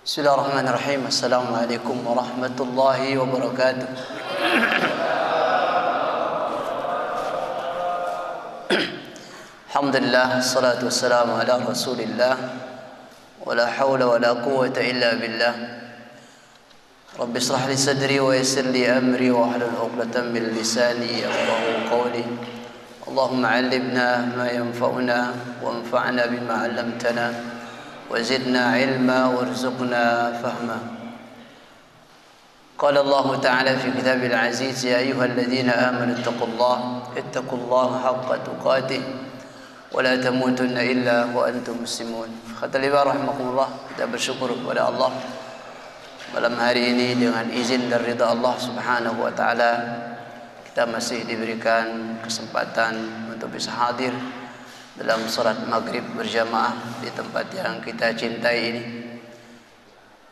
Bismillahirrahmanirrahim. Assalamualaikum warahmatullahi wabarakatuh. Alhamdulillah, salatu wassalamu ala Rasulillah, wala haula wala quwwata illa billah. Rabbi ishrah li sadri wa yassir li amri wa hlul 'uqdatam min lisani yafqahu qawli. Allahumma 'allimna ma yanfa'una wanfa'na bima 'allamtana وزدنا علما وارزقنا فهما. قال الله تعالى في كتابه العزيز: يا أيها الذين آمنوا اتقوا الله حق تقاته ولا تموتن إلا وأنتم مسلمون. Khatalibah rahimakumullah, kita bersyukur kepada Allah malam hari ini dengan izin dan ridha Allah Subhanahu wa taala kita masih diberikan kesempatan untuk bisa hadir dalam salat maghrib berjamaah di tempat yang kita cintai ini.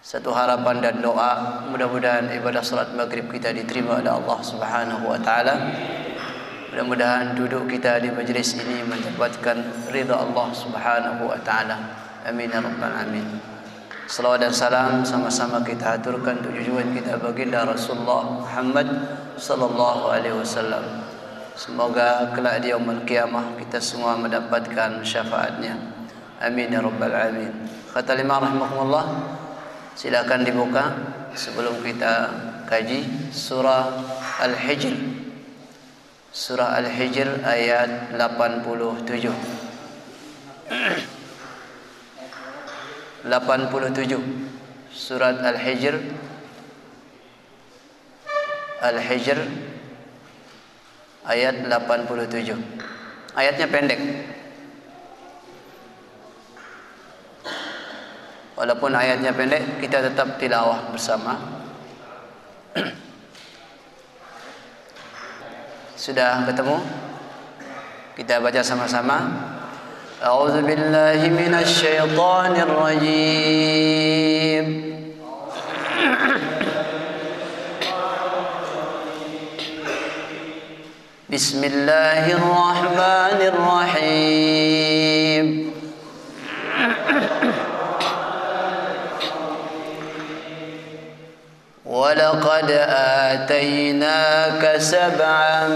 Satu harapan dan doa, mudah-mudahan ibadah salat maghrib kita diterima oleh Allah Subhanahu wa taala. Mudah-mudahan duduk kita di majlis ini mendapatkan ridha Allah Subhanahu wa taala. Amin ya rabbal alamin. Salawat dan salam sama-sama kita aturkan untuk junjungan kita baginda Rasulullah Muhammad sallallahu alaihi wasallam. Semoga kelak di yaumul qiyamah kita semua mendapatkan syafaatnya. Amin ya rabbal alamin. Khatalima rahimakumullah, silakan dibuka sebelum kita kaji surah Al-Hijr. Surah Al-Hijr ayat 87. 87 surat Al-Hijr. Al-Hijr ayat 87. Ayatnya pendek. Walaupun ayatnya pendek, kita tetap tilawah bersama. Sudah ketemu? Kita baca sama-sama. A'udzu billahi minasy syaithanir rajim. Bismillahirrahmanirrahim. وَلَقَدْ آتَيْنَاكَ سَبْعًا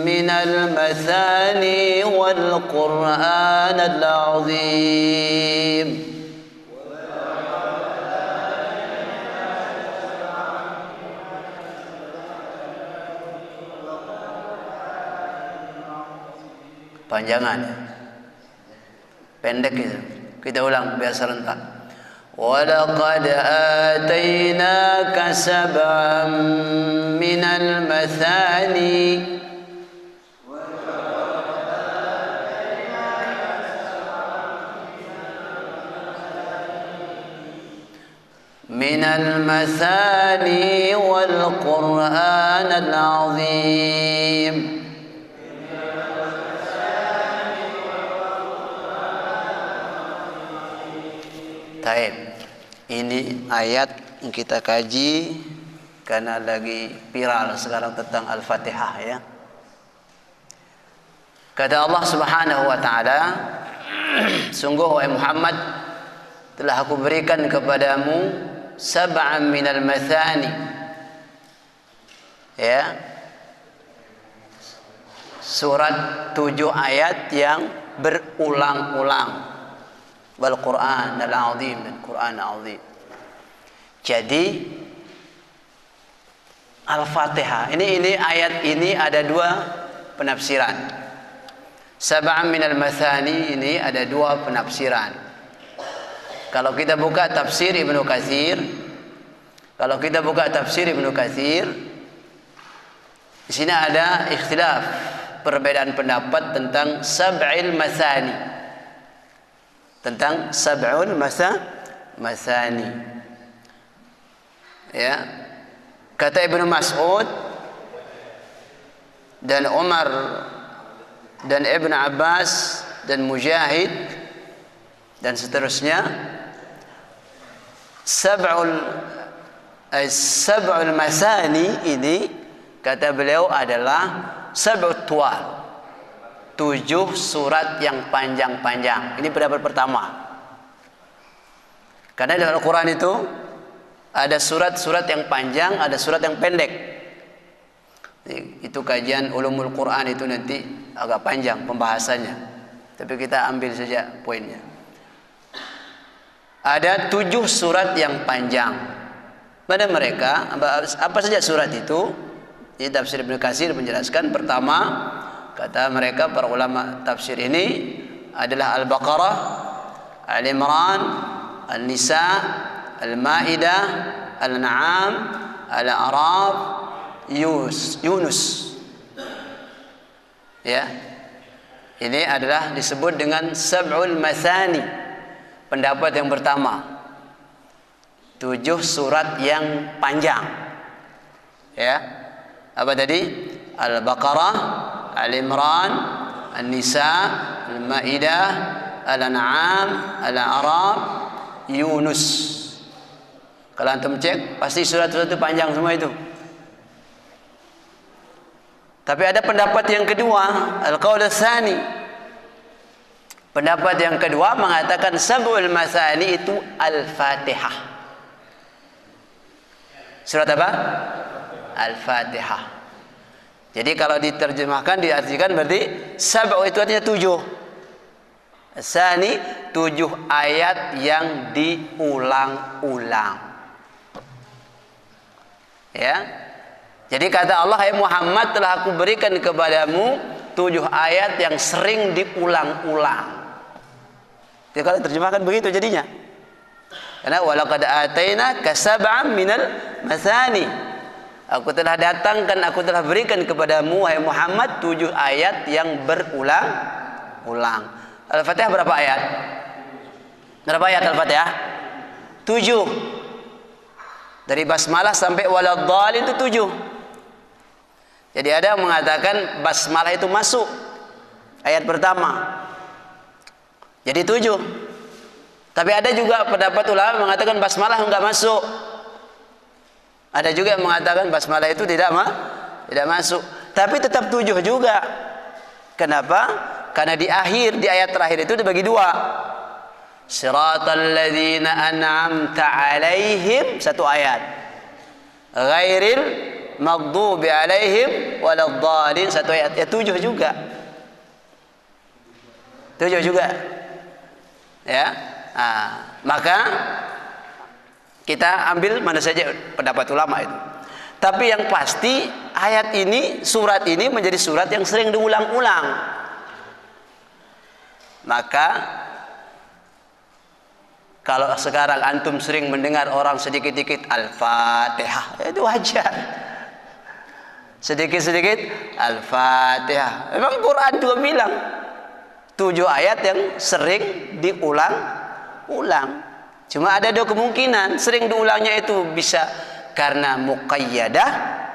مِنَ الْمَثَانِي وَالْقُرْآنَ الْعَظِيمَ. Panjangan, pendek itu. Kita ulang biar serentak. وَلَقَدْ آتَيْنَاكَ سَبْعًا مِنَ الْمَثَانِي وَالْقُرْآنَ الْعَظِيمَ. Taib. Ini ayat yang kita kaji karena lagi viral sekarang tentang Al-Fatihah ya. Kata Allah Subhanahu wa taala, sungguh wahai Muhammad, telah aku berikan kepadamu sab'an minal mathani. Ya. Surat 7 ayat yang berulang-ulang. Wal Quran al-Azim, dan Quran al-Azim. Jadi Al-Fatihah ini ayat ini ada dua penafsiran. Sab'an minal mathani ini ada dua penafsiran. Kalau kita buka tafsir Ibnu Katsir, di sini ada ikhtilaf, perbedaan pendapat tentang sab'il mathani. Tentang sab'ul mathani. Ya. Kata Ibnu Mas'ud dan Umar dan Ibn Abbas dan Mujahid dan seterusnya, sab'ul mathani ini kata beliau adalah sab'ut tuwal, 7 surat yang panjang-panjang. Ini pendapat pertama. Karena dalam Al-Quran itu ada surat-surat yang panjang, ada surat yang pendek. Itu kajian ulumul Quran itu nanti agak panjang pembahasannya. Tapi kita ambil saja poinnya. Ada 7 surat yang panjang. Pada mereka, apa saja surat itu? Ini tafsir Ibnu Katsir menjelaskan. Pertama, kata mereka para ulama tafsir ini adalah Al-Baqarah, Al-Imran, An-Nisa, Al-Maidah, Al-An'am, Al-A'raf, Yunus. Ya. Ini adalah disebut dengan Sab'ul Mathani. Pendapat yang pertama. 7 surat yang panjang. Ya. Apa tadi? Al-Baqarah, Al-Imran, An-Nisa, Al-Maidah, Al-An'am, Al-A'raf, Yunus. Kalau antum cek, pasti surat-surat itu panjang semua itu. Tapi ada pendapat yang kedua, Al-Qaul Tsani. Pendapat yang kedua mengatakan Sab'ul Mathani itu Al-Fatihah. Surat apa? Al-Fatihah. Jadi kalau diterjemahkan, diartikan berarti Sab'u itu artinya 7. Tsani 7 ayat yang diulang-ulang. Ya. Jadi kata Allah, "Hai Muhammad, telah aku berikan kepadamu 7 ayat yang sering diulang-ulang." Jadi kalau terjemahkan begitu jadinya. Karena walaqad atainaka sab'an minal mathani. Aku telah datangkan, aku telah berikan kepadamu wahai Muhammad 7 ayat yang berulang-ulang. Al-Fatihah berapa ayat? Berapa ayat Al-Fatihah? 7. Dari basmalah sampai waladhdallin itu 7. Jadi ada yang mengatakan basmalah itu masuk ayat pertama. Jadi 7. Tapi ada juga pendapat ulama mengatakan basmalah enggak masuk. Ada juga yang mengatakan basmalah itu tidak masuk. Tapi tetap 7 juga. Kenapa? Karena di akhir, di ayat terakhir itu dibagi 2. Siratal ladzina an'amta 'alaihim, 1 ayat. Ghairil maghdubi 'alaihim waladdallin, 1 ayat. Ya 7 juga. 7 juga. Ya. Nah, maka kita ambil mana saja pendapat ulama itu. Tapi yang pasti ayat ini, surat ini menjadi surat yang sering diulang-ulang. Maka kalau sekarang antum sering mendengar orang sedikit-sedikit Al-Fatihah, itu wajar. Sedikit-sedikit Al-Fatihah. Memang Quran juga bilang 7 ayat yang sering diulang-ulang. Cuma ada 2 kemungkinan. Sering diulangnya itu bisa karena muqayyadah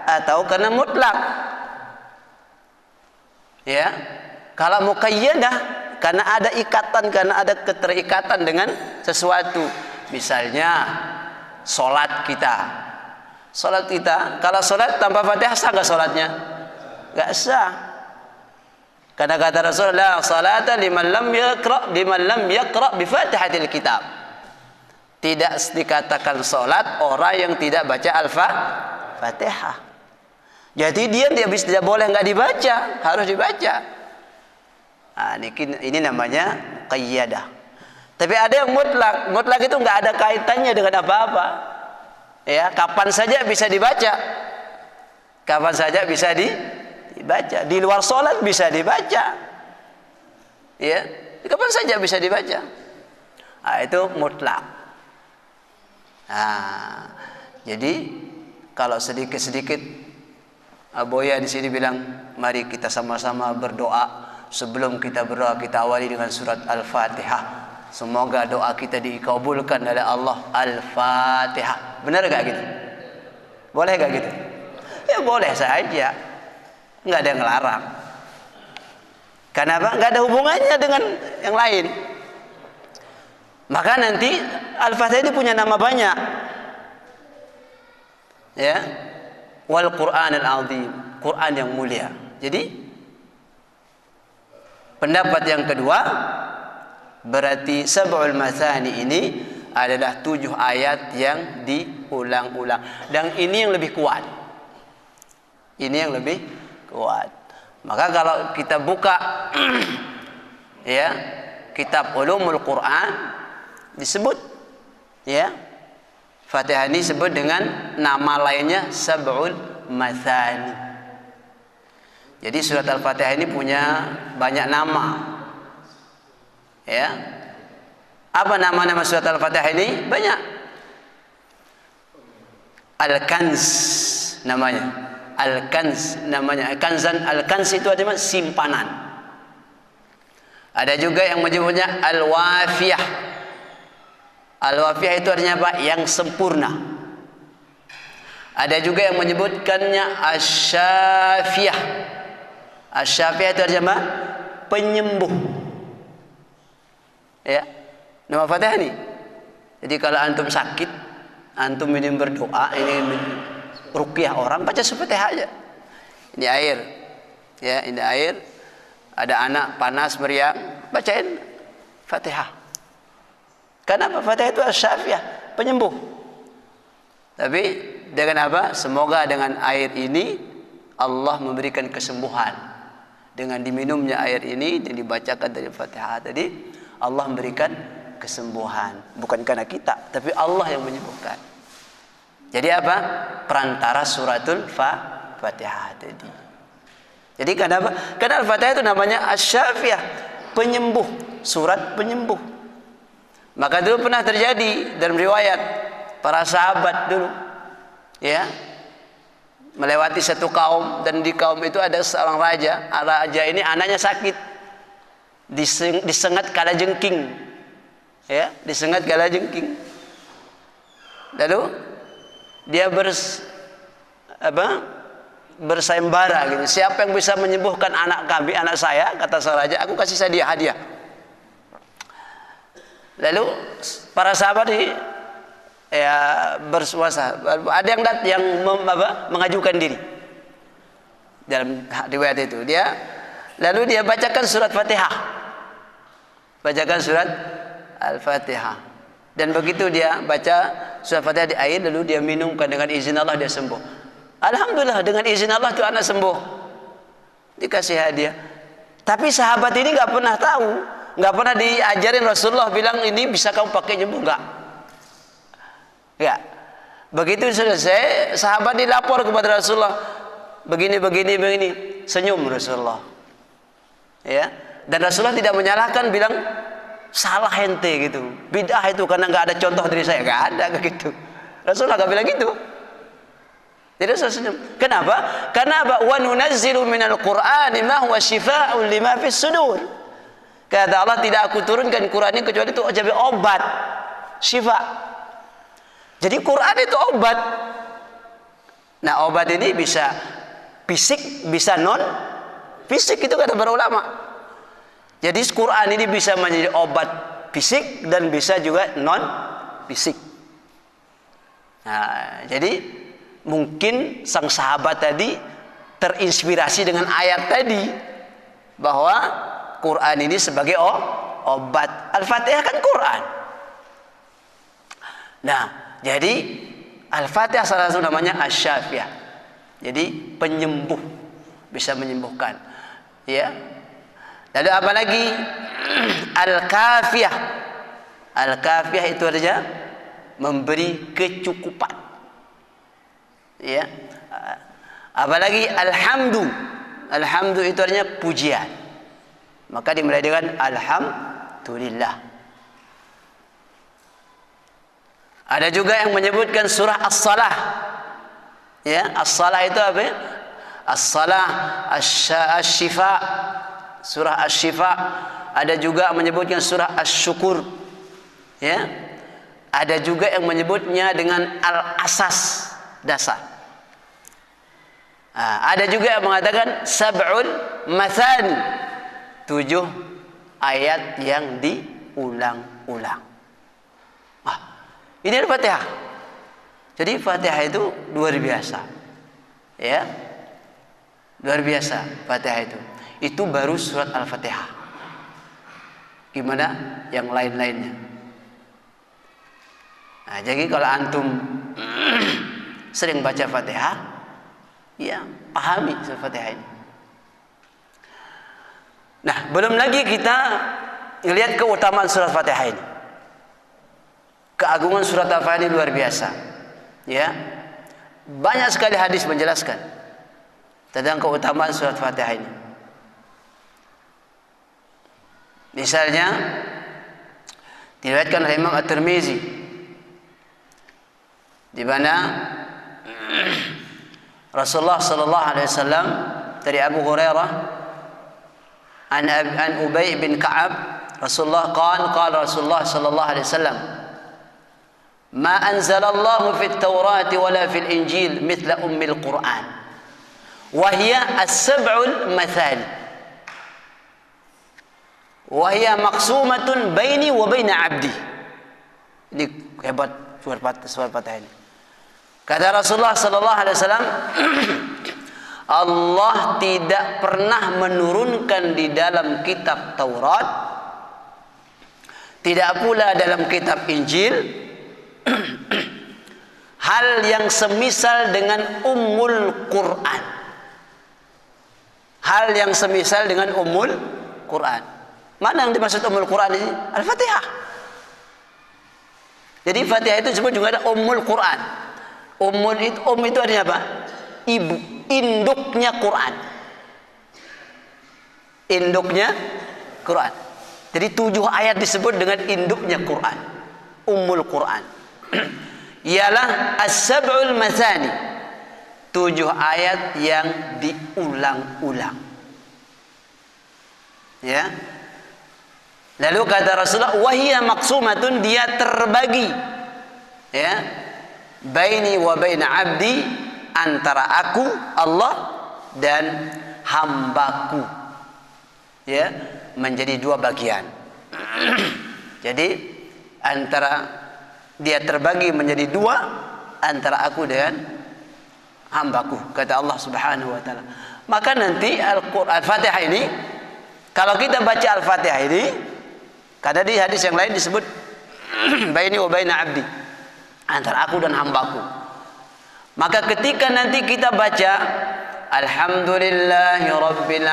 atau karena mutlak. Ya. Kalau muqayyadah karena ada ikatan, karena ada keterikatan dengan sesuatu. Misalnya salat kita. Salat kita, kalau salat tanpa Fatihah sah enggak salatnya? Enggak sah. Karena kata Rasulullah, salata liman lam yaqra bi Fatihatil kitab. Tidak dikatakan salat orang yang tidak baca Al-Fatihah. Jadi dia tidak boleh enggak dibaca, harus dibaca. Nah, ini namanya qayyadah. Tapi ada yang mutlak. Mutlak itu enggak ada kaitannya dengan apa-apa. Ya, kapan saja bisa dibaca. Kapan saja bisa dibaca. Di luar salat bisa dibaca. Ya, kapan saja bisa dibaca. Nah, itu mutlak. Nah, jadi kalau sedikit-sedikit Aboya di sini bilang, mari kita sama-sama berdoa. Sebelum kita berdoa, kita awali dengan surat Al-Fatihah. Semoga doa kita dikabulkan oleh Allah. Al-Fatihah. Benar gak gitu? Boleh gak gitu? Ya boleh saja. Nggak ada yang ngelarang. Kenapa? Nggak ada hubungannya dengan yang lain. Maka nanti Al-Fatihah itu punya nama banyak. Ya. Wal Qur'anil Azim, Quran yang mulia. Jadi pendapat yang kedua berarti Sab'ul Mathani ini adalah 7 ayat yang diulang-ulang. Dan ini yang lebih kuat. Ini yang lebih kuat. Maka kalau kita buka ya, kitab Ulumul Quran disebut ya, Fatihah ini disebut dengan nama lainnya Sab'ul Mathani. Jadi surat Al-Fatihah ini punya banyak nama. Ya. Apa nama-nama surat Al-Fatihah ini? Banyak. Al-Kanz namanya. Al-Kanz namanya. Al-Kanz itu artinya simpanan. Ada juga yang menyebutnya Al-Wafiyah. Al-Wafiyah itu artinya apa? Yang sempurna. Ada juga yang menyebutkannya Asy-Syafiyah. Asy-Syafiyah itu artinya apa? Penyembuh. Ya. Nama Fatihah ini. Jadi kalau antum sakit, antum ini berdoa, ini ruqyah orang, baca Fatihah aja. Ini air. Ya, ini air. Ada anak panas meriang, bacain Fatihah. Karena Fatihah itu Asy-Syafiyah, penyembuh. Tapi dengan apa? Semoga dengan air ini Allah memberikan kesembuhan. Dengan diminumnya air ini dan dibacakan dari Fatihah tadi, Allah memberikan kesembuhan. Bukan karena kita, tapi Allah yang menyembuhkan. Jadi apa? Perantara suratul Fatihah tadi. Jadi kenapa? Karena Al-Fatihah itu namanya Asy-Syafiyah, penyembuh, surat penyembuh. Maka dulu pernah terjadi dalam riwayat para sahabat dulu, ya, melewati satu kaum, dan di kaum itu ada seorang raja. Raja ini anaknya sakit, disengat kalajengking, ya, disengat kalajengking. Lalu dia bersembara gitu. Siapa yang bisa menyembuhkan anak kami, anak saya, kata sang raja, aku kasih saya hadiah. Lalu para sahabat ini ya bersuasa. Ada yang mengajukan diri dalam riwayat itu. Lalu dia bacakan surat Fatihah. Bacakan surat Al-Fatihah. Dan begitu dia baca surat Fatihah di air, lalu dia minumkan, dengan izin Allah dia sembuh. Alhamdulillah, dengan izin Allah tuh anak sembuh. Dikasih hadiah. Tapi sahabat ini nggak pernah tahu, nggak pernah diajarin Rasulullah bilang ini bisa kamu pakai nyembuh, nggak. Ya. Begitu selesai, sahabat dilapor kepada Rasulullah. Begini. Senyum Rasulullah. Ya. Dan Rasulullah tidak menyalahkan, bilang salah ente gitu. Bid'ah itu karena nggak ada contoh dari saya. Nggak ada gitu. Rasulullah nggak bilang gitu. Jadi Rasulullah senyum. Kenapa? Karena wa nunazzilu minal Qur'ani ma huwa syifaa'un lima fis sudur. Kata Allah, tidak aku turunkan Quran ini kecuali itu jadi obat, syifa. Jadi Quran itu obat. Nah, obat ini bisa fisik, bisa non fisik, itu kata para ulama. Jadi Quran ini bisa menjadi obat fisik dan bisa juga non fisik. Nah, jadi mungkin sang sahabat tadi terinspirasi dengan ayat tadi bahwa Quran ini sebagai obat. Al-Fatihah kan Quran. Nah, jadi Al-Fatihah salah satu namanya Asy-Syafiyah. Jadi penyembuh, bisa menyembuhkan. Ya. Lalu apa lagi? Al-Kafiyah. Al-Kafiyah itu artinya memberi kecukupan. Ya. Apalagi alhamdu. Alhamdu itu artinya pujian. Maka dimulai dengan alhamdulillah. Ada juga yang menyebutkan surah As-Salah. Ya, As-Salah itu apa? As-Salah, Asy-Syifa. Surah Asy-Syifa. Ada juga menyebutkan surah Asy-Syukur. Ya. Ada juga yang menyebutnya dengan Al-Asas, dasar. Ada juga yang mengatakan Sab'ul Mathani, 7 ayat yang diulang-ulang. Ini adalah Fatihah. Jadi Fatihah itu luar biasa. Ya. Luar biasa Fatihah itu. Itu baru surat Al-Fatihah. Gimana yang lain-lainnya? Nah, jadi kalau antum sering baca Fatihah, ya pahami surat Fatihah ini. Nah, belum lagi kita lihat keutamaan surat Fatihah ini. Keagungan surat Al-Fatihah ini luar biasa. Ya. Banyak sekali hadis menjelaskan tentang keutamaan surat Fatihah ini. Misalnya diriwayatkan oleh Imam At-Tirmizi di mana Rasulullah sallallahu alaihi wasallam dari Abu Hurairah an Ubay bin Ka'ab Rasulullah qala Rasulullah sallallahu alaihi wasallam ma anzalallahu fit Taurati wala fil Injil mithla ummil Qur'an wa hiya as-sab'ul mathani wa hiya maqsumatun baini wa baina 'abdi. Ini hebat surat Fatihah ini. Kata Rasulullah sallallahu alaihi wasallam, Allah tidak pernah menurunkan di dalam kitab Taurat, tidak pula dalam kitab Injil hal yang semisal dengan Ummul Quran. Hal yang semisal dengan Ummul Quran. Mana yang dimaksud Ummul Quran ini? Al-Fatihah. Jadi Fatihah itu disebut juga ada Ummul Quran. Itu artinya apa? Ibu, induknya Quran. Induknya Quran. Jadi 7 ayat disebut dengan induknya Quran. Ummul Quran. Ialah as-sab'ul mathani. 7 ayat yang diulang-ulang. Ya. Lalu kata Rasulullah, wahiyya maqsumatun, dia terbagi. Ya. Baini wa baina abdi, antara aku Allah dan hambaku, ya, menjadi 2 bagian. Jadi antara dia terbagi menjadi 2 antara aku dan hambaku, kata Allah Subhanahu wa taala. Maka nanti Al-Fatihah ini, kalau kita baca Al-Fatihah ini, karena di hadis yang lain disebut baini wa baina abdi, antara aku dan hambaku. Maka ketika nanti kita baca Alhamdulillahi Rabbil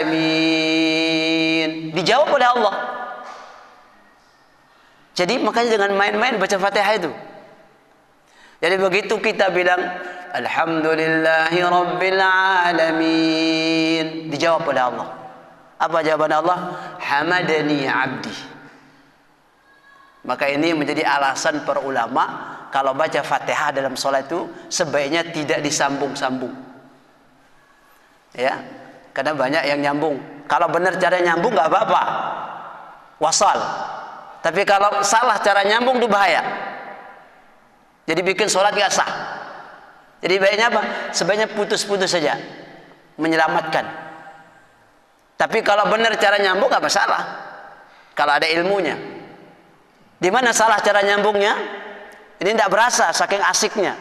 Alamin, dijawab oleh Allah. Jadi makanya jangan main-main baca Fatihah itu. Jadi begitu kita bilang Alhamdulillahi Rabbil Alamin, dijawab oleh Allah. Apa jawaban Allah? Hamadani abdi. Maka ini menjadi alasan para ulama kalau baca Fatihah dalam sholat itu sebaiknya tidak disambung-sambung. Ya, karena banyak yang nyambung. Kalau benar cara nyambung nggak apa-apa, wasal. Tapi kalau salah cara nyambung itu bahaya. Jadi bikin sholat nggak sah. Jadi baiknya apa? Sebaiknya putus-putus saja, menyelamatkan. Tapi kalau benar cara nyambung nggak masalah. Kalau ada ilmunya. Di mana salah cara nyambungnya? Ini tidak berasa saking asiknya.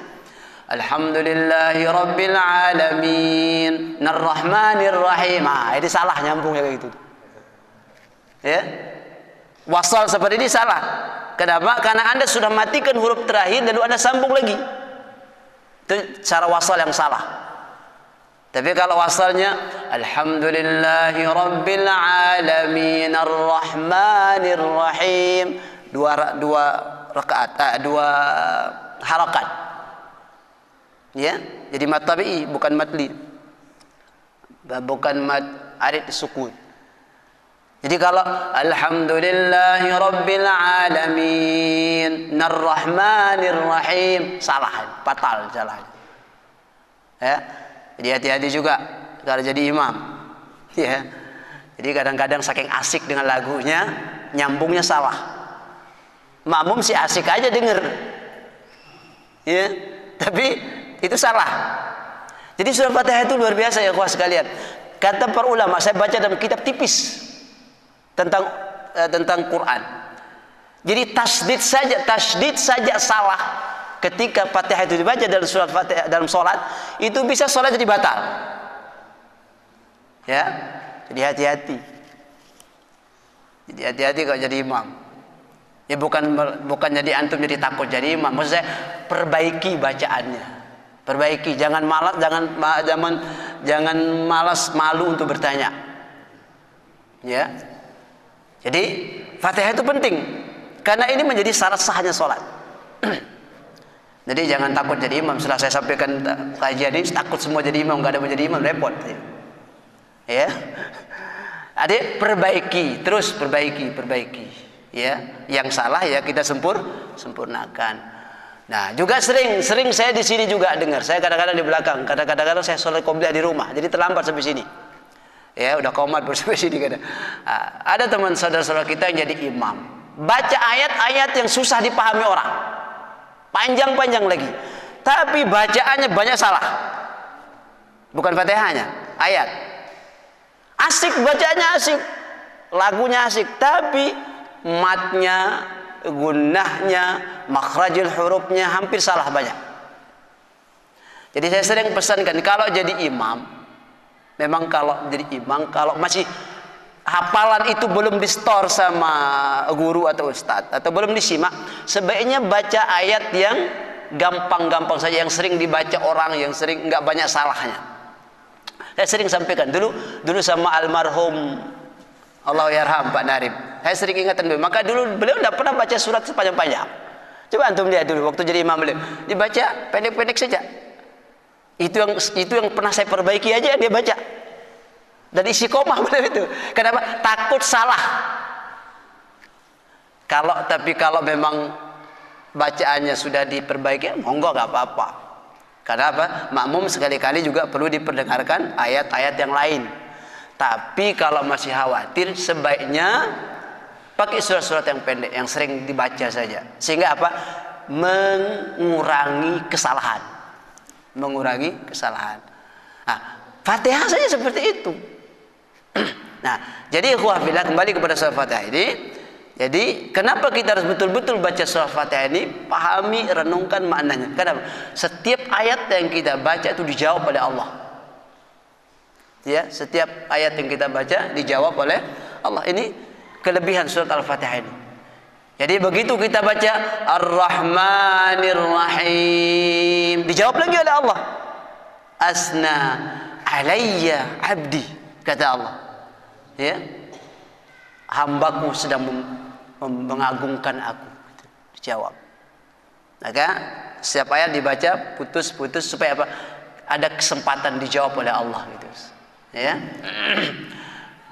Alhamdulillahi Rabbil Alamin Ar-Rahmanir Rahim. Ini salah nyambungnya kayak gitu. Ya. Wasal seperti ini salah. Kenapa? Karena Anda sudah matikan huruf terakhir lalu Anda sambung lagi. Itu cara wasal yang salah. Tapi kalau wasalnya Alhamdulillahi Rabbil Alamin Ar-Rahmanir Rahim, dua rakaat, 2 harakat. Ya, jadi mat tabi'i bukan matli. Bukan mat arid sukun. Jadi kalau Alhamdulillahi Rabbil Alamin Ar-Rahmanir Rahim, salah, fatal salah. Ya. Jadi hati-hati juga kalau jadi imam. Ya. Jadi kadang-kadang saking asik dengan lagunya, nyambungnya salah. Makmum sih asik aja denger, ya, tapi itu salah. Jadi surat Fatihah itu luar biasa ya kawan sekalian. Kata para ulama, saya baca dalam kitab tipis tentang Quran. Jadi tasdid saja salah ketika Fatihah itu dibaca dalam surat Fatihah dalam sholat, itu bisa sholat jadi batal. Ya, jadi hati-hati. Jadi hati-hati kalau jadi imam. Ya bukan jadi antum jadi takut jadi imam. Maksud saya perbaiki bacaannya. Perbaiki, jangan malas malu untuk bertanya. Ya. Jadi Fatihah itu penting karena ini menjadi syarat sahnya sholat. Jadi jangan takut jadi imam. Setelah saya sampaikan kajian ini takut semua jadi imam, nggak ada mau jadi imam, repot. Ya. Adik perbaiki, terus perbaiki. Ya, yang salah ya kita sempurnakan. Nah, juga sering saya di sini juga dengar. Saya kadang-kadang di belakang, kadang-kadang saya sholat qobliyah di rumah, jadi terlambat sampai sini. Ya, udah komat baru sampai sini kadang. Ada teman saudara-saudara kita yang jadi imam, baca ayat-ayat yang susah dipahami orang, panjang-panjang lagi, tapi bacaannya banyak salah. Bukan Fatihahnya, ayat. Asik bacaannya asik, lagunya asik, tapi matnya, gunnahnya, makhrajul hurufnya hampir salah banyak. Jadi saya sering pesankan kalau jadi imam, memang kalau jadi imam, kalau masih hafalan itu belum di store sama guru atau ustadz atau belum disimak, sebaiknya baca ayat yang gampang-gampang saja, yang sering dibaca orang, yang sering nggak banyak salahnya. Saya sering sampaikan dulu sama almarhum Allah yarham Pak Narib. Saya sering ingatkan beliau. Maka dulu beliau tidak pernah baca surat sepanjang-panjang. Coba antum lihat dulu waktu jadi imam beliau. Dibaca pendek-pendek saja. Itu yang pernah saya perbaiki aja dia baca. Dan isi komah beliau itu. Kenapa? Takut salah. Tapi kalau memang bacaannya sudah diperbaiki, monggo nggak apa-apa. Karena apa? Makmum sekali-kali juga perlu diperdengarkan ayat-ayat yang lain. Tapi kalau masih khawatir, sebaiknya pakai surat-surat yang pendek, yang sering dibaca saja. Sehingga apa? Mengurangi kesalahan. Nah, Fatihah saja seperti itu. Nah, jadi ikhwah fillah, kembali kepada surah Fatihah ini. Jadi, kenapa kita harus betul-betul baca surah Fatihah ini? Pahami, renungkan maknanya. Kenapa? Setiap ayat yang kita baca itu dijawab oleh Allah. Ya, setiap ayat yang kita baca dijawab oleh Allah. Ini kelebihan surat Al-Fatihah ini. Jadi begitu kita baca Ar-Rahmanir Rahim, dijawab lagi oleh Allah. Asna alayya abdi, kata Allah. Ya. Hambaku sedang mengagungkan aku. Dijawab. Maka setiap ayat dibaca putus-putus supaya apa? Ada kesempatan dijawab oleh Allah gitu. Ya.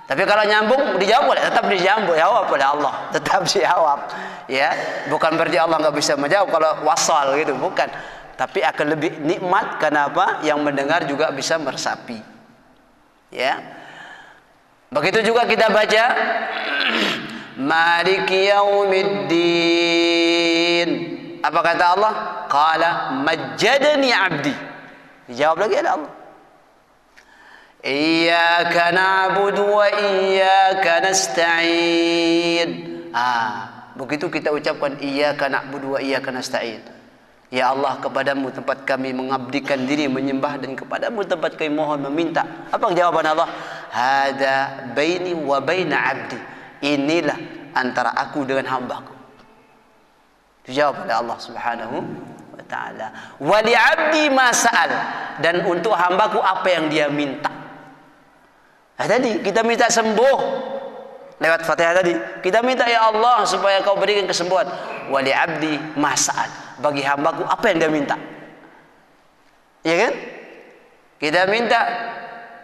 Tapi kalau nyambung tetap dijawab oleh Allah, tetap dijawab. Ya, bukan berarti Allah nggak bisa menjawab kalau wasal gitu, bukan. Tapi akan lebih nikmat karena apa? Yang mendengar juga bisa meresapi. Ya. Begitu juga kita baca Maliki yaumiddin. Apa kata Allah? Qala majjadani 'abdi. Dijawab lagi oleh Allah. Iyyaka na'budu wa iyyaka nasta'in. Begitu kita ucapkan iyyaka na'budu wa iyyaka nasta'in. Ya Allah, kepadamu tempat kami mengabdikan diri menyembah, dan kepadamu tempat kami mohon meminta. Apa jawaban Allah? Hada baini wa baina 'abdi. Inilah antara aku dengan hambaku. Dijawab oleh Allah Subhanahu wa taala. Wa li 'abdi ma sa'al. Dan untuk hambaku apa yang dia minta. Nah, tadi kita minta sembuh lewat Fatihah tadi. Kita minta ya Allah supaya kau berikan kesembuhan. Wali abdi mas'al. Bagi hambaku apa yang dia minta. Ya kan? Kita minta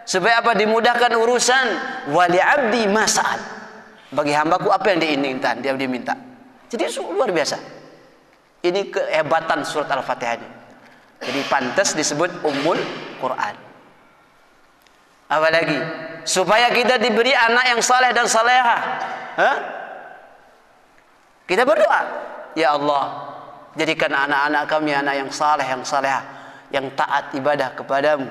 supaya apa? Dimudahkan urusan. Wali abdi mas'al. Bagi hambaku apa yang diinginkan, dia diminta. Jadi luar biasa. Ini kehebatan surat Al-Fatihah ini. Jadi pantas disebut Ummul Quran. Apalagi supaya kita diberi anak yang saleh dan salehah. Kita berdoa, ya Allah, jadikan anak-anak kami anak yang saleh, yang salehah, yang taat ibadah kepadamu,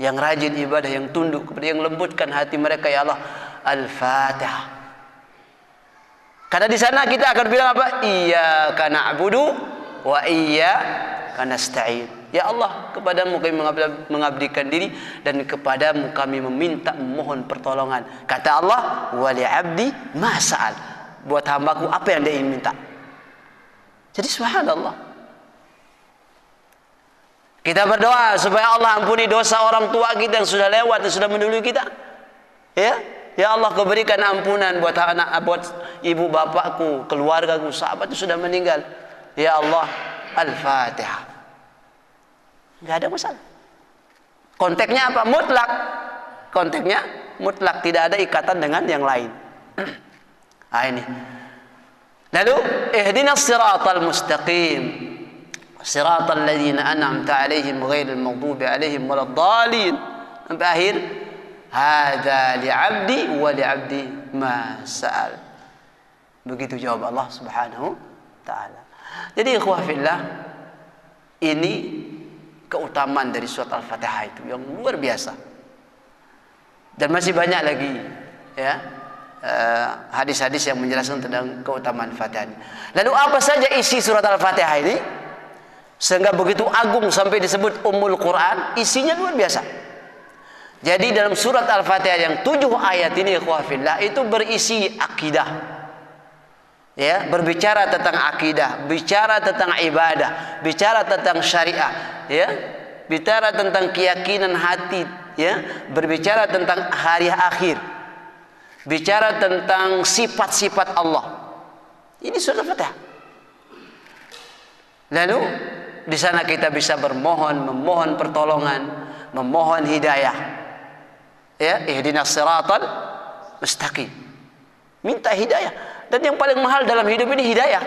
yang rajin ibadah, yang tunduk kepada, yang lembutkan hati mereka, ya Allah. Al-Fatihah. Karena di sana kita akan bilang apa? Iyyaka na'budu wa iyyaka nasta'in. Ya Allah, kepadamu kami mengabdikan diri, dan kepadamu kami meminta, memohon pertolongan. Kata Allah, wali abdi mas'al. buat hambaku apa yang dia ingin minta. Jadi subhanallah, kita berdoa supaya Allah ampuni dosa orang tua kita yang sudah lewat, yang sudah mendahului kita. Ya Allah, kau berikan ampunan buat buat ibu bapakku, keluargaku, sahabat itu sudah meninggal. Ya Allah, Al-Fatihah. Enggak ada masalah. Konteksnya apa? Mutlak. Konteksnya mutlak, tidak ada ikatan dengan yang lain. Ini. Lalu ihdinas siratal mustaqim. Siratal ladzina an'amta 'alaihim ghairil maghdubi 'alaihim waladdallin. Sampai akhir. Hadza li'abdi wa li'abdi ma sa'al. Begitu jawab Allah Subhanahu taala. Jadi ikhwah fillah, ini keutamaan dari surat Al-Fatihah itu yang luar biasa. Dan masih banyak lagi ya hadis-hadis yang menjelaskan tentang keutamaan Fatihah ini. Lalu apa saja isi surat Al-Fatihah ini sehingga begitu agung sampai disebut Ummul Quran? Isinya luar biasa. Jadi dalam surat Al-Fatihah yang 7 ayat ini ikhwah fillah itu berisi akidah. Ya, berbicara tentang akidah, bicara tentang ibadah, bicara tentang syariah, ya, bicara tentang keyakinan hati, ya, berbicara tentang hari akhir, bicara tentang sifat-sifat Allah. Ini surat Al-Fatihah. Lalu di sana kita bisa memohon pertolongan, memohon hidayah. Ya, ihdinas siratal mustaqim. Minta hidayah. Dan yang paling mahal dalam hidup ini hidayah.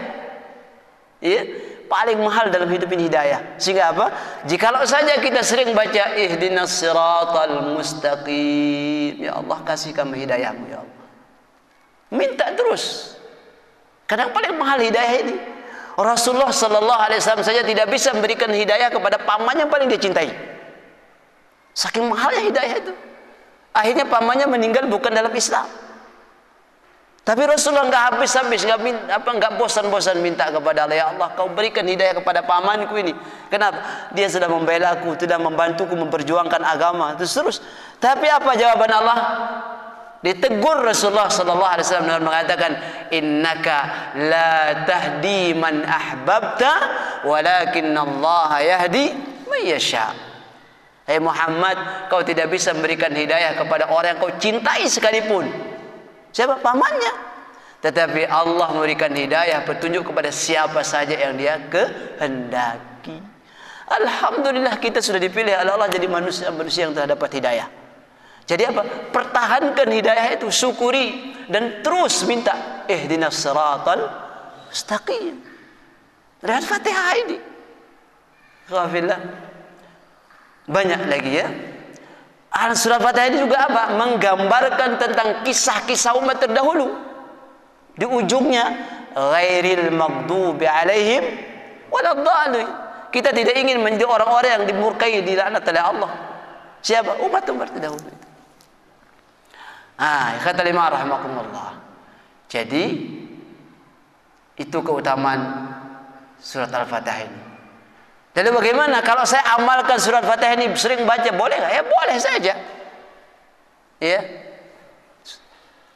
Ya, paling mahal dalam hidup ini hidayah. Sehingga apa? Jikalau saja kita sering baca ihdinas siratal mustaqim, ya Allah kasih kami hidayahmu ya Allah. Minta terus. Karena yang paling mahal hidayah ini. Rasulullah sallallahu alaihi wasallam saja tidak bisa memberikan hidayah kepada pamannya yang paling dia cintai. Saking mahalnya hidayah itu. Akhirnya pamannya meninggal bukan dalam Islam. Tapi Rasulullah enggak habis-habis, enggak bosan-bosan minta kepada Allah, ya Allah kau berikan hidayah kepada pamanku ini. Kenapa? Dia sudah membela aku, sudah membantuku memperjuangkan agama. Terus. Tapi apa jawaban Allah? Ditegur Rasulullah sallallahu alaihi wasallam dengan mengatakan, innaka la tahdi man ahbabta walakinnallaha yahdi man yasha. Hai Muhammad, kau tidak bisa memberikan hidayah kepada orang yang kau cintai sekalipun. Siapa? Pamannya. Tetapi Allah memberikan hidayah, petunjuk kepada siapa saja yang dia kehendaki. Alhamdulillah kita sudah dipilih oleh Allah jadi manusia yang telah dapat hidayah. Jadi apa? Pertahankan hidayah itu, syukuri dan terus minta ihdinas siratal mustaqim. Dengan Fatihah ini. Alhamdulillah. Banyak lagi ya. Surat Fatihah ini juga apa? Menggambarkan tentang kisah-kisah umat terdahulu. Di ujungnya ghairil maghdubi alaihim waladdallin. Kita tidak ingin menjadi orang-orang yang dimurkai, dilaknat oleh Allah. Siapa? Umat-umat terdahulu itu. Kata lima rahimakumullah. Jadi itu keutamaan surat Al-Fatihah ini. Jadi bagaimana kalau saya amalkan surat Fatihah ini, sering baca, boleh nggak? Ya boleh saja. Ya.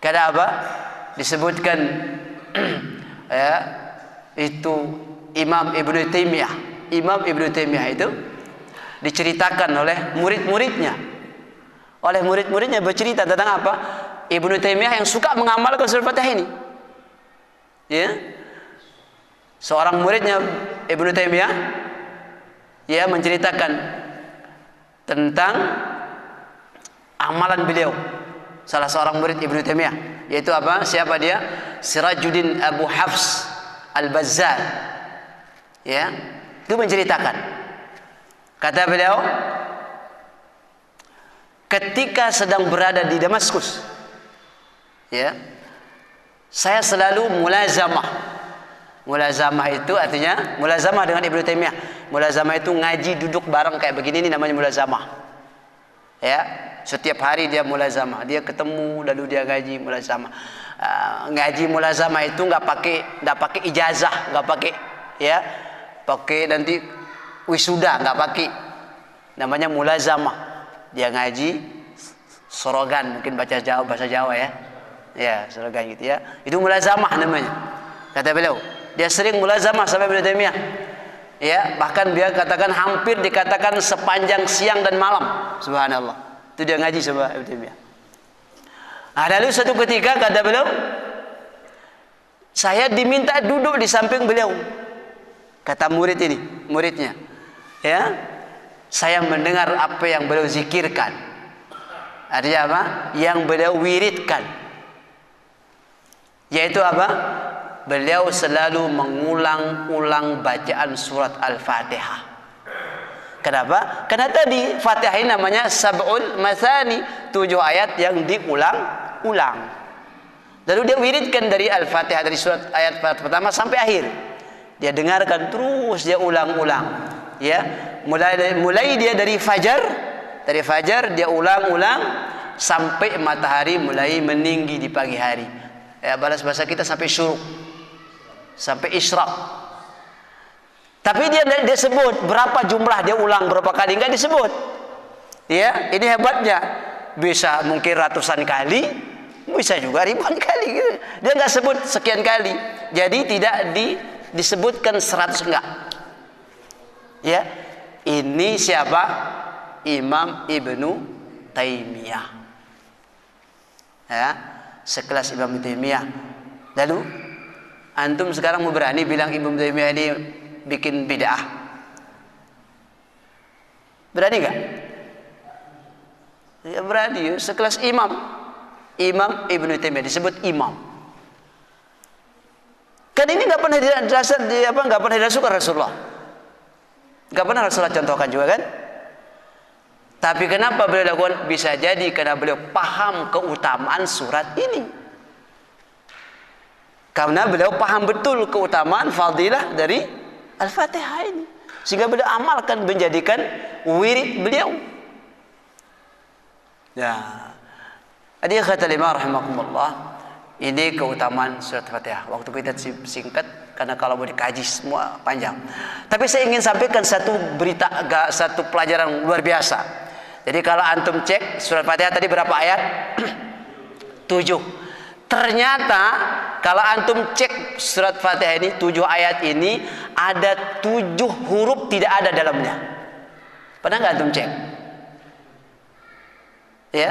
Karena apa? Disebutkan ya, itu Imam Ibnu Taimiyah. Imam Ibnu Taimiyah itu diceritakan oleh murid-muridnya. Oleh murid-muridnya bercerita tentang apa? Ibnu Taimiyah yang suka mengamalkan surat Fatihah ini. Ya. Seorang muridnya Ibnu Taimiyah ya menceritakan tentang amalan beliau, salah seorang murid Ibnu Taimiyah, yaitu apa? Siapa dia? Sirajuddin Abu Hafs Al-Bazzar. Ya, itu menceritakan. Kata beliau, ketika sedang berada di Damaskus, ya, saya selalu mulazamah. Mulazamah itu artinya mulazamah dengan Ibnu Taimiyah. Mulazamah itu ngaji duduk bareng kayak begini, ini namanya mulazamah. Ya, setiap hari dia mulazamah, dia ketemu lalu dia ngaji mulazamah. Ngaji mulazamah itu nggak pakai ijazah, nggak pakai ya, pakai nanti wisuda, nggak pakai. Namanya mulazamah. Dia ngaji sorogan, mungkin bahasa Jawa ya. Ya, slogan gitu ya. Itu mulazamah namanya. Kata beliau, dia sering mulazamah sampai Ibnu Taimiyah. Ya, bahkan dia katakan hampir dikatakan sepanjang siang dan malam. Subhanallah. Itu dia ngaji sama Ibnu Taimiyah. Nah, lalu suatu ketika kata beliau, saya diminta duduk di samping beliau. Kata murid ini, muridnya. Ya. Saya mendengar apa yang beliau zikirkan. Artinya apa? Yang beliau wiridkan. Yaitu apa? Beliau selalu mengulang-ulang bacaan surat Al-Fatihah. Kenapa? Karena tadi Fatihah ini namanya Sab'ul Mathani, 7 ayat yang diulang-ulang. Lalu dia wiridkan dari Al-Fatihah, dari surat ayat pertama sampai akhir. Dia dengarkan terus, dia ulang-ulang. Ya, mulai dia dari fajar dia ulang-ulang sampai matahari mulai meninggi di pagi hari. Ya, balas bahasa kita sampai syuruk, sampai isyraq. Tapi dia sebut berapa jumlah dia ulang berapa kali, enggak disebut. Ya, ini hebatnya. Bisa mungkin ratusan kali, bisa juga ribuan kali gitu. Dia enggak sebut sekian kali. Jadi tidak disebutkan 100 enggak. Ya. Ini siapa? Imam Ibnu Taimiyah. Ya, sekelas Imam Ibnu Taimiyah. Lalu antum sekarang mau berani bilang Ibnu Taimiyah ini bikin bid'ah? Berani enggak? Ya berani, sekelas Imam Ibnu Taimiyah disebut imam. Kan ini enggak pernah enggak pernah dirasukan Rasulullah. Enggak pernah Rasulullah contohkan juga kan? Tapi kenapa beliau lakukan? Bisa jadi karena beliau paham keutamaan surat ini. Karena beliau paham betul keutamaan fadilah dari Al-Fatihah ini. Sehingga beliau amalkan, menjadikan wirid beliau. Ya. Jadi kata lima rahimakumullah, ini keutamaan surat Fatihah. Waktu kita singkat karena kalau mau dikaji semua panjang. Tapi saya ingin sampaikan satu berita, satu pelajaran luar biasa. Jadi kalau antum cek surat Fatihah tadi berapa ayat? 7. Ternyata kalau antum cek surat Fatihah ini 7 ayat ini ada 7 huruf tidak ada dalamnya. Pernah nggak antum cek? Ya,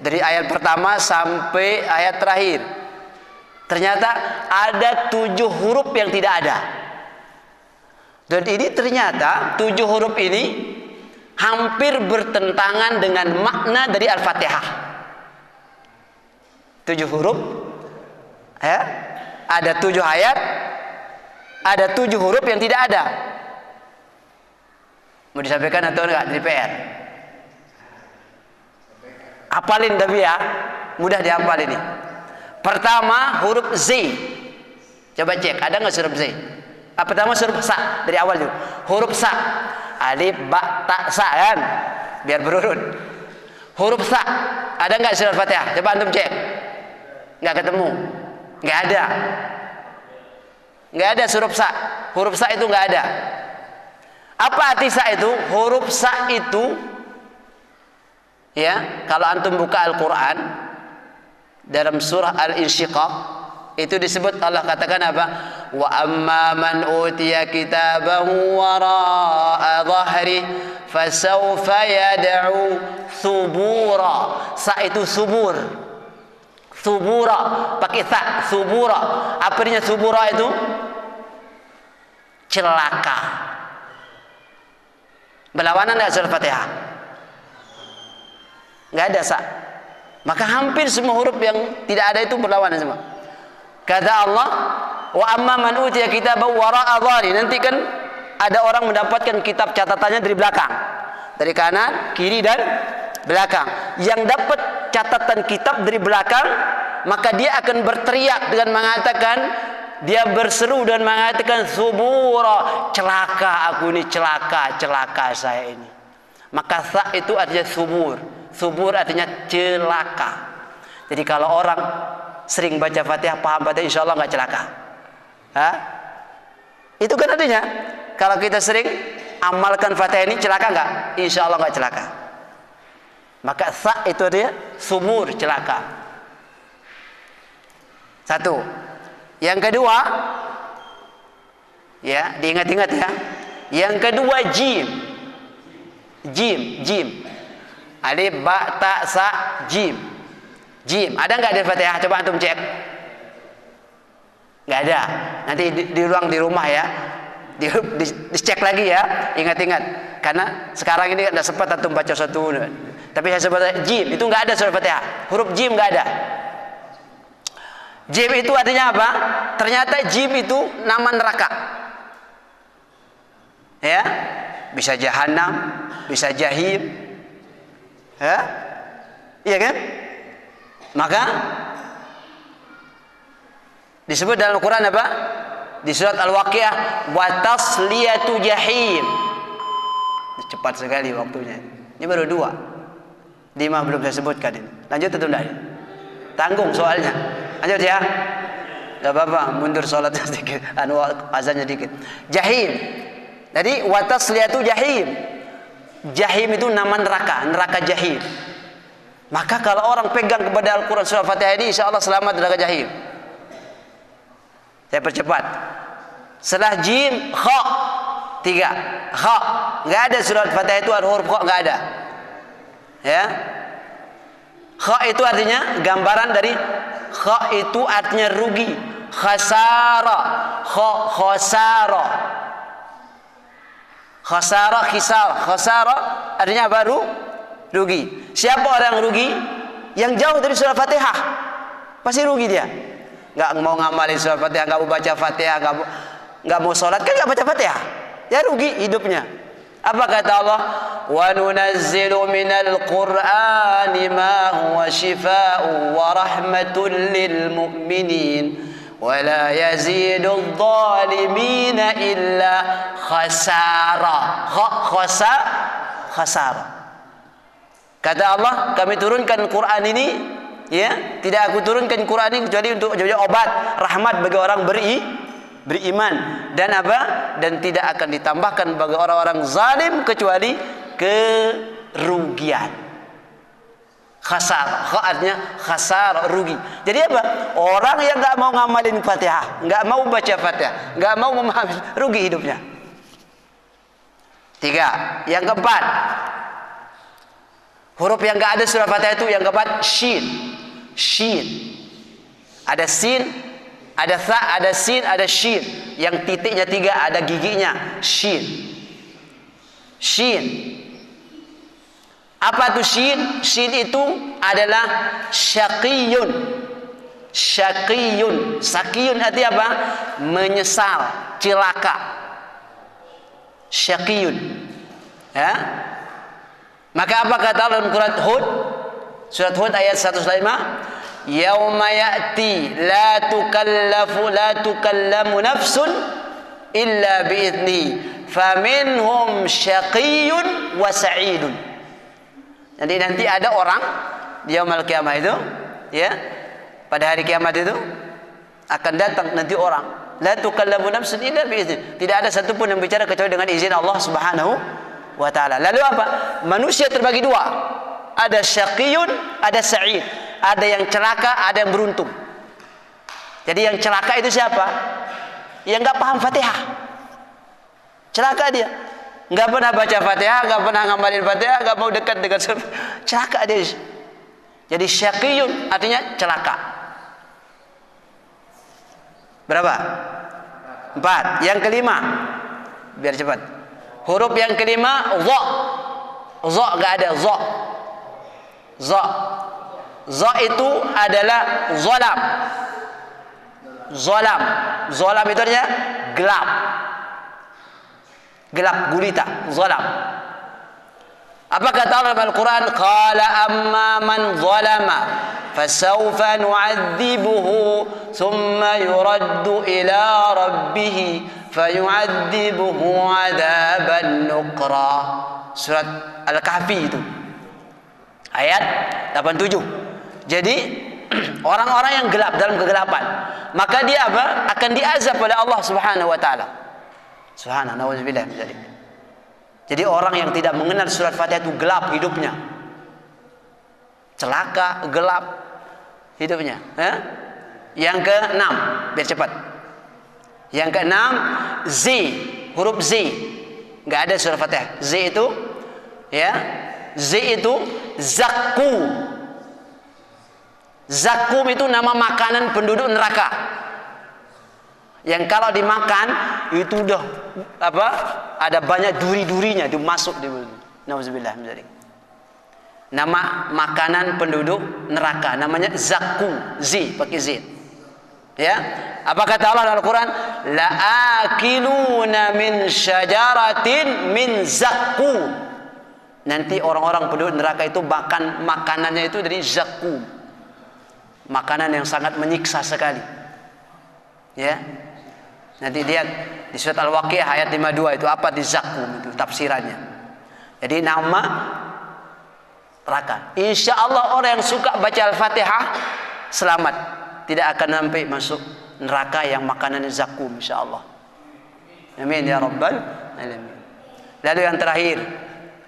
dari ayat pertama sampai ayat terakhir. Ternyata ada 7 huruf yang tidak ada. Dan ini ternyata 7 huruf ini hampir bertentangan dengan makna dari Al-Fatihah. 7 huruf, ya, ada 7 ayat, ada 7 huruf yang tidak ada. Mau disampaikan atau enggak dari PR? Hafalin tapi ya, mudah dihafal ini. Pertama huruf Z. Coba cek, ada nggak huruf Z? Pertama huruf Sa dari awal dulu. Huruf Sa, alif, ba, ta, sa kan? Biar berurut. Huruf Sa, ada nggak surat Fatihah? Coba antum cek. Nggak ketemu, nggak ada. Nggak ada huruf Sa. Huruf Sa itu nggak ada. Apa arti Sa itu? Huruf Sa itu, ya, kalau antum buka Al-Quran dalam surah Al-Insyiqaq itu disebut, Allah katakan apa? Wa amma man utiya kitabahu wara'a dhahri fasawfa yad'u thubura. Sa itu subur. Thubura pakai sa, thubura. Apa artinya thubura itu? Celaka. Berlawanan dengan surah Fatihah? Enggak ada sa. Maka hampir semua huruf yang tidak ada itu berlawanan semua. Kata Allah, wa amma man utiya kitabahu wara'a dhahri. Nanti kan ada orang mendapatkan kitab catatannya dari belakang, dari kanan, kiri dan belakang. Yang dapat catatan kitab dari belakang, maka dia akan berteriak dengan mengatakan, dia berseru dan mengatakan, subura, celaka aku ini, celaka saya ini. Maka sa itu artinya subur. Subur artinya celaka. Jadi kalau orang sering baca Fatihah, paham Fatihah, insya Allah nggak celaka. Hah? Itu kan artinya kalau kita sering amalkan Fatihah ini, celaka nggak? Insya Allah nggak celaka. Maka sa itu artinya subur, celaka. Satu. Yang kedua, ya, diingat-ingat ya. Yang kedua jim. Jim. Alif, ba, ta, sa, jim. Jim. Ada nggak di Fatihah? Coba antum cek. Nggak ada. Nanti diulang di rumah ya. Dicek lagi ya. Ingat-ingat. Karena sekarang ini nggak sempat antum baca satu. Tapi saya sebut jim. Itu nggak ada surah Fatihah. Huruf jim nggak ada. Jim itu artinya apa? Ternyata jim itu nama neraka. Ya, bisa jahanam, bisa jahim. Ya, iya kan? Maka disebut dalam Al-Quran apa? Di surat Al-Waqiah, wa tasliyatu jahim. Cepat sekali waktunya. Ini baru 2. 5 belum saya sebutkan ini. Lanjut atau tidak? Tanggung soalnya. Lanjut ya. Gak apa-apa, mundur sholat sedikit, azannya dikit. Jahim. Jadi wa tasliyatu jahim. Jahim itu nama neraka jahim. Maka kalau orang pegang kepada Al-Quran surah Fatihah ini, insya Allah selamat dari neraka jahim. Saya percepat. Setelah jim, kha. 3. Kha. Nggak ada surat Fatihah itu ada huruf kha, nggak ada. Ya. Kha itu artinya gambaran dari kha itu artinya rugi. Khasara. Khasara. Khasara artinya baru rugi. Siapa orang yang rugi? Yang jauh dari surah Fatihah. Pasti rugi dia. Nggak mau ngamalin surah Fatihah, nggak mau baca Fatihah, nggak mau sholat, kan nggak baca Fatihah. Ya rugi hidupnya. Apa kata Allah? Wa nunazzilu minal Qur'ani ma huwa shifaa'un wa rahmatun lil mu'minin wa la yazidul zalimina illa khasara. Khasara. Kata Allah, kami turunkan Quran ini, ya, tidak aku turunkan Quran ini kecuali untuk jadi obat, rahmat bagi orang beriman, dan apa? Dan tidak akan ditambahkan bagi orang-orang zalim kecuali kerugian. Khasar, artinya khasar, rugi. Jadi apa? Orang yang nggak mau ngamalin Fatihah, nggak mau baca Fatihah, nggak mau memahami, rugi hidupnya. 3. Yang keempat, huruf yang nggak ada surah Fatihah itu yang keempat shin. Ada sin, ada tha, ada sin, ada shin. Yang titiknya 3, ada giginya. Shin. Apa itu shin? Shin itu adalah syaqiyun. Syaqiyun artinya apa? Menyesal, celaka. Syaqiyun. Ya. Maka apa kata Allah dalam Quran Hud? Surat Hud ayat 105. Yauma ya'ti la tukallamu nafsun illa bi'idni faminhum syaqiyyun wa sa'idun. Jadi nanti ada orang di yaumul kiamah itu, ya, pada hari kiamat itu akan datang nanti orang la tukallamu nafsun illa bi'idni. Tidak ada satupun yang bicara kecuali dengan izin Allah Subhanahu wa ta'ala. Lalu apa? Manusia terbagi 2. Ada syaqiyun, ada sa'id. Ada yang celaka, ada yang beruntung. Jadi yang celaka itu siapa? Yang nggak paham Fatihah. Celaka dia. Nggak pernah baca Fatihah, nggak pernah ngamalin Fatihah, nggak mau dekat dengan surga. Celaka dia. Jadi syaqiyun artinya celaka. Berapa? 4. Yang kelima, biar cepat. Huruf yang kelima, dha. Dha nggak ada, dha. Za itu adalah zalam. Zalam itu artinya gelap. Gelap gulita, zalam. Apa kata Allah dalam Al-Quran? Qala amma man zalama fasawfa nu'adzibuhu thumma yuraddu ila rabbih fayu'adzibuhu 'adzaban nuqra. Surat Al-Kahfi itu. Ayat 87. Jadi orang-orang yang gelap dalam kegelapan, maka dia apa? Akan diazab oleh Allah Subhanahu wa taala. Subhanallah, nauzubillah min dzalik. Jadi orang yang tidak mengenal surat Fatihah itu gelap hidupnya. Celaka, gelap hidupnya, Yang keenam, biar cepat. Yang keenam, Z, huruf Z. Enggak ada surah Fatihah. Z itu ya, Z itu zakum. Zakum itu nama makanan penduduk neraka. Yang kalau dimakan itu udah apa? Ada banyak duri-durinya, itu masuk di mulut. Nauzubillah min dzalik. Nama makanan penduduk neraka namanya zakum, Z pakai Z. Ya. Apa kata Allah dalam Al-Qur'an? La akiluna min syajaratin min zakum. Nanti orang-orang penduduk neraka itu makan makanannya itu dari zakum. Makanan yang sangat menyiksa sekali. Ya. Nanti lihat di surat Al-Waqiah ayat 52 itu apa di zakum itu tafsirannya. Jadi nama neraka. Insya Allah orang yang suka baca Al-Fatihah selamat, tidak akan sampai masuk neraka yang makanan zakum insya Allah. Amin ya rabbal alamin. Lalu yang terakhir,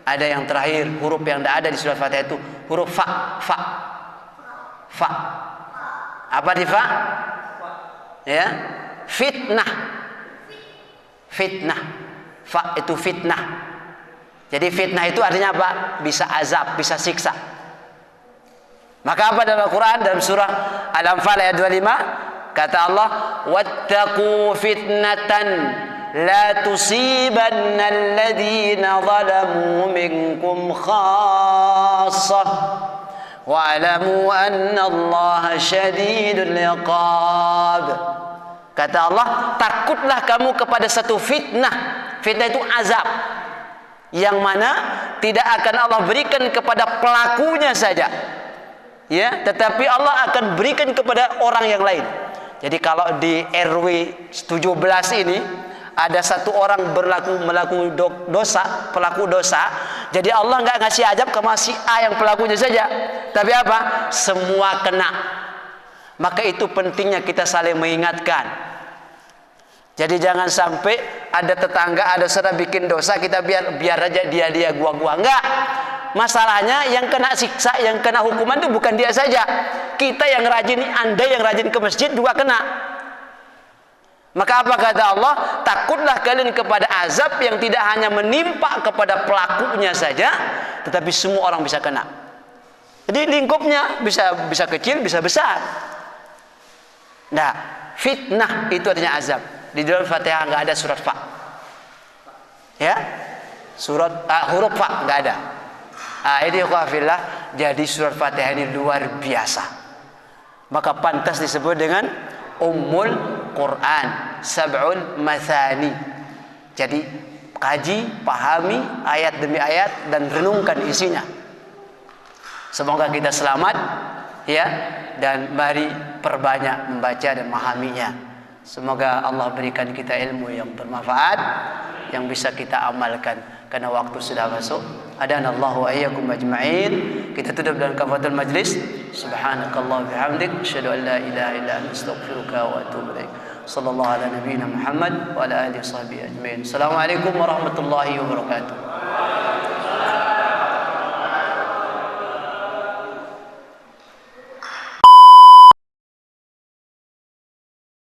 ada yang terakhir huruf yang tidak ada di surat Fatihah itu huruf fa. Fa. Apa di fa? Ya. Fitnah. Fitnah. Fa itu fitnah. Jadi fitnah itu artinya apa? Bisa azab, bisa siksa. Maka apa dalam Al-Quran dalam surah Al-Anfal ayat 25 kata Allah, wattaqu fitnatan la tusibanna alladhina zalamu minkum khassah wa'lamu anna Allah syadidul iqab. Kata Allah, takutlah kamu kepada satu fitnah. Fitnah itu azab yang mana tidak akan Allah berikan kepada pelakunya saja, ya, tetapi Allah akan berikan kepada orang yang lain. Jadi kalau di RW 17 ini ada satu orang melakukan dosa, pelaku dosa, jadi Allah nggak ngasih azab ke si A yang pelakunya saja, tapi apa? Semua kena. Maka itu pentingnya kita saling mengingatkan. Jadi jangan sampai ada tetangga, ada saudara bikin dosa, kita biar aja dia gua enggak. Masalahnya yang kena siksa, yang kena hukuman itu bukan dia saja. Kita yang rajin, Anda yang rajin ke masjid juga kena. Maka apa kata Allah? Takutlah kalian kepada azab yang tidak hanya menimpa kepada pelakunya saja, tetapi semua orang bisa kena. Jadi lingkupnya bisa kecil, bisa besar. Nah, fitnah itu artinya azab. Di dalam Fatihah nggak ada surat fa. Ya, huruf fa nggak ada. Ini khafillah. Jadi surat Fatihah ini luar biasa. Maka pantas disebut dengan Ummul Quran, Sab'ul Mathani. Jadi kaji, pahami ayat demi ayat dan renungkan isinya. Semoga kita selamat, ya, dan mari perbanyak membaca dan memahaminya. Semoga Allah berikan kita ilmu yang bermanfaat, yang bisa kita amalkan. Karena waktu sudah masuk. Adanallahu wa iyyakum ajma'in. Kita tutup dengan kafaratul majlis. Subhanakallah bihamdik, asyhadu an la ilaha illa anta, astaghfiruka wa atubu ilaik. Sallallahu ala nabiyyina Muhammad wa ala alihi washabbihi ajma'in. Assalamualaikum warahmatullahi wabarakatuh.